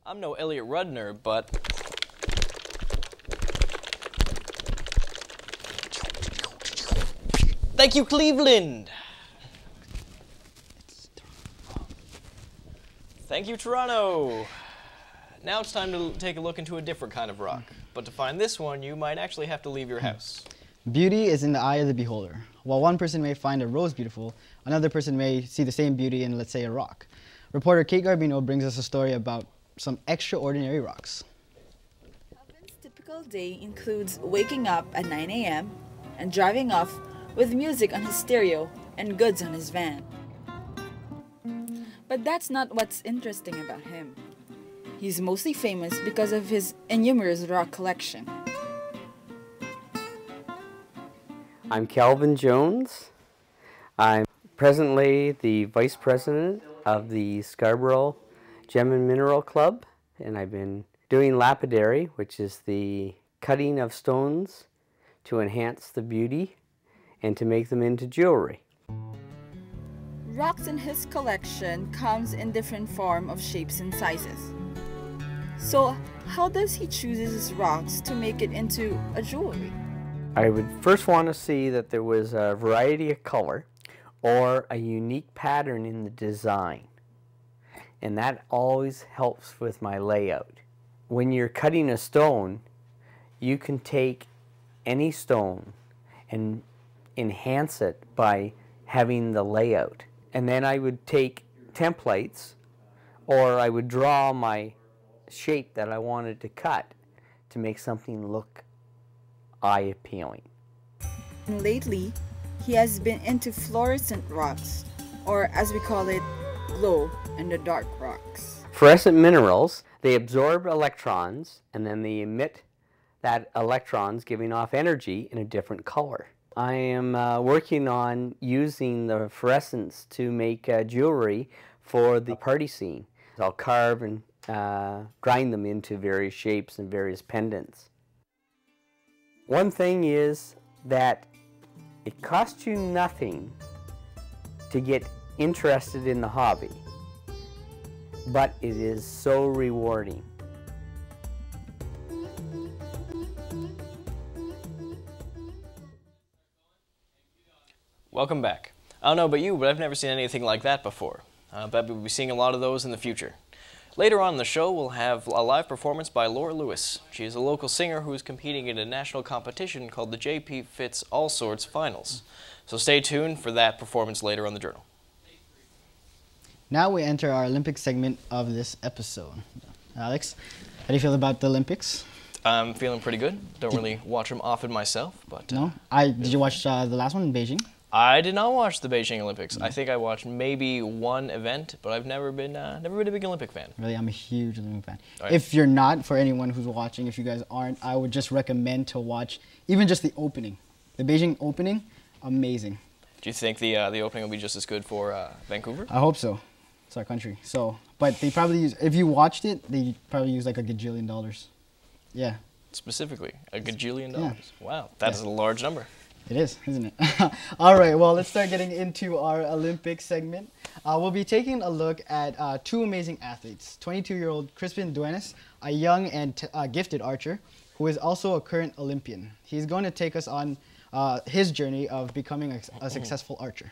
I'm no Elliot Rudner, but... Thank you, Cleveland! Thank you, Toronto! Now it's time to take a look into a different kind of rock. But to find this one, you might actually have to leave your house. Beauty is in the eye of the beholder. While one person may find a rose beautiful, another person may see the same beauty in, let's say, a rock. Reporter Kate Garbino brings us a story about some extraordinary rocks. Calvin's typical day includes waking up at 9 a.m. and driving off with music on his stereo and goods on his van. But that's not what's interesting about him. He's mostly famous because of his innumerous rock collection. I'm Calvin Jones. I'm presently the Vice President of the Scarborough Gem and Mineral Club, and I've been doing lapidary, which is the cutting of stones to enhance the beauty and to make them into jewelry. Rocks in his collection comes in different form of shapes and sizes. So how does he choose his rocks to make it into a jewelry? I would first want to see that there was a variety of color or a unique pattern in the design. And that always helps with my layout. When you're cutting a stone, you can take any stone and enhance it by having the layout. And then I would take templates, or I would draw my shape that I wanted to cut to make something look eye-appealing. Lately, he has been into fluorescent rocks, or as we call it, glow-in-the-dark rocks. Fluorescent minerals, they absorb electrons and then they emit that electrons, giving off energy in a different color. I am working on using the fluorescence to make jewelry for the party scene. I'll carve and grind them into various shapes and various pendants. One thing is that it costs you nothing to get interested in the hobby, but it is so rewarding. Welcome back. I don't know about you, but I've never seen anything like that before. I bet we'll be seeing a lot of those in the future. Later on in the show, we'll have a live performance by Laura Lewis. She is a local singer who is competing in a national competition called the JP Fitz All Sorts Finals. So stay tuned for that performance later on the Journal. Now we enter our Olympic segment of this episode. Alex, how do you feel about the Olympics? I'm feeling pretty good. Don't really watch them often myself, but... No? Did you watch the last one in Beijing? I did not watch the Beijing Olympics. I think I watched maybe one event, but I've never been a big Olympic fan. Really, I'm a huge Olympic fan. Right. If you're not, for anyone who's watching, if you guys aren't, I would just recommend to watch even just the opening. The Beijing opening, amazing. Do you think the opening will be just as good for Vancouver? I hope so. It's our country. So, but they probably use, if you watched it, they probably use like $1 gajillion. Yeah. Specifically, $1 gajillion. Yeah. Wow, that is a large number. It is, isn't it? All right, well, let's start getting into our Olympic segment. We'll be taking a look at two amazing athletes. 22-year-old Crispin Duenas, a young and gifted archer, who is also a current Olympian. He's going to take us on his journey of becoming a successful archer.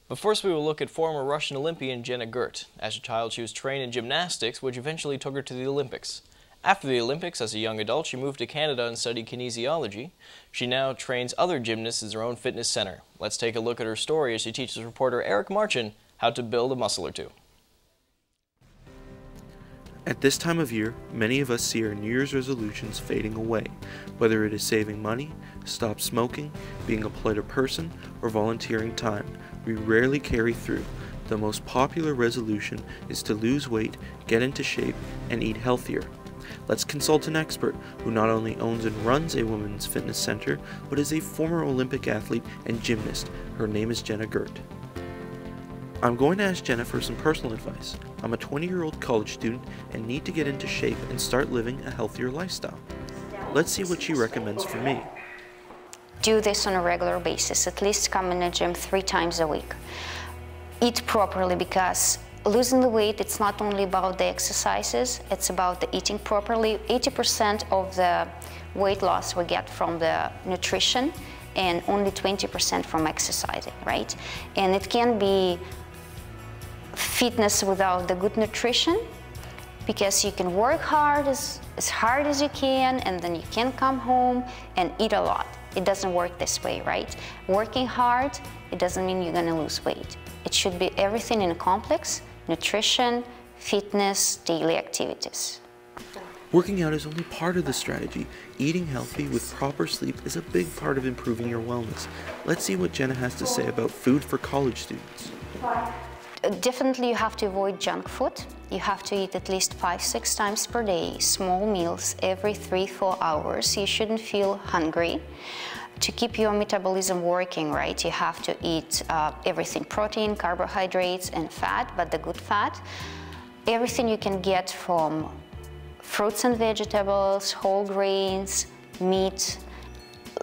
But first, we will look at former Russian Olympian Jenna Gert. As a child, she was trained in gymnastics, which eventually took her to the Olympics. After the Olympics, as a young adult, she moved to Canada and studied kinesiology. She now trains other gymnasts as her own fitness center. Let's take a look at her story as she teaches reporter Eric Marchin how to build a muscle or two. At this time of year, many of us see our New Year's resolutions fading away, whether it is saving money, stop smoking, being a politer person, or volunteering time. We rarely carry through. The most popular resolution is to lose weight, get into shape, and eat healthier. Let's consult an expert who not only owns and runs a women's fitness center, but is a former Olympic athlete and gymnast. Her name is Jenna Gert. I'm going to ask Jenna for some personal advice. I'm a 20-year-old college student and need to get into shape and start living a healthier lifestyle. Let's see what she recommends for me. Do this on a regular basis. At least come in the gym 3 times a week. Eat properly, because losing the weight, it's not only about the exercises, it's about the eating properly. 80% of the weight loss we get from the nutrition and only 20% from exercising, right? And it can be fitness without the good nutrition, because you can work hard as hard as you can, and then you can come home and eat a lot. It doesn't work this way, right? Working hard, it doesn't mean you're gonna lose weight. It should be everything in a complex: nutrition, fitness, daily activities. Working out is only part of the strategy. Eating healthy with proper sleep is a big part of improving your wellness. Let's see what Jenna has to say about food for college students. Definitely you have to avoid junk food. You have to eat at least 5-6 times per day, small meals every 3-4 hours. You shouldn't feel hungry. To keep your metabolism working, right, you have to eat everything: protein, carbohydrates, and fat, but the good fat. Everything you can get from fruits and vegetables, whole grains, meat,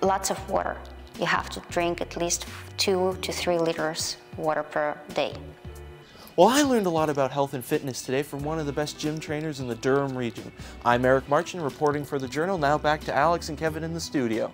lots of water. You have to drink at least 2 to 3 liters water per day. Well, I learned a lot about health and fitness today from one of the best gym trainers in the Durham region. I'm Eric Marchand reporting for the Journal. Now back to Alex and Kevin in the studio.